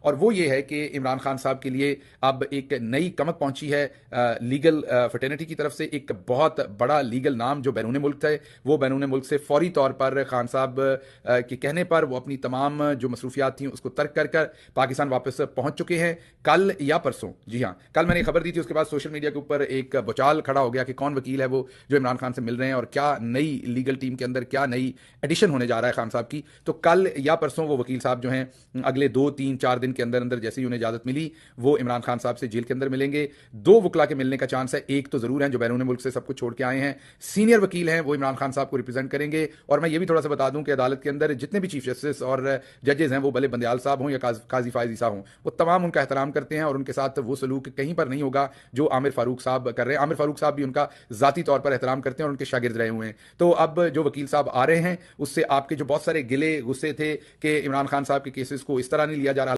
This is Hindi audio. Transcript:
और वो ये है कि इमरान खान साहब के लिए अब एक नई कमक पहुंची है लीगल फर्टेनिटी की तरफ से। एक बहुत बड़ा लीगल नाम जो बैरून मुल्क थे, वो बैरून मुल्क से फौरी तौर पर खान साहब के कहने पर वो अपनी तमाम जो मसरूफियात थी उसको तर्क कर कर पाकिस्तान वापस पहुंच चुके हैं। कल या परसों, जी हाँ, कल मैंने खबर दी थी, उसके बाद सोशल मीडिया के ऊपर एक बुचाल खड़ा हो गया कि कौन वकील है वो जो इमरान खान से मिल रहे हैं और क्या नई लीगल टीम के अंदर क्या नई एडिशन होने जा रहा है खान साहब की। तो कल या परसों वो वकील साहब जो हैं अगले 2 3 4 दिन के अंदर अंदर जैसे ही उन्हें इजाजत मिली वो इमरान खान साहब से जेल के अंदर मिलेंगे। 2 वकला के मिलने का चांस है, एक तो जरूर है जो बैरून मुल्क से सब कुछ छोड़ के आए हैं, सीनियर वकील हैं, वो इमरान खान साहब को रिप्रेजेंट करेंगे। और मैं ये भी थोड़ा सा बता दूं कि अदालत के अंदर जितने भी चीफ जस्टिस और जजेस हैं, वो भले बंदयाल साहब हों या काजी फायज ईसा हों, वो तमाम उनका एहतराम करते हैं और उनके साथ वो सलूक कहीं पर नहीं होगा जो आमिर फारूक साहब कर रहे हैं। आमिर फारूक साहब भी उनका जाती तौर पर एहतराम करते हैं और उनके शागिर्द रहे हुए हैं। तो अब जो वकील साहब आ रहे हैं उससे आपके जो बहुत सारे गिले गुस्से थे कि इमरान खान साहब के केसेस को इस तरह नहीं लिया जा रहा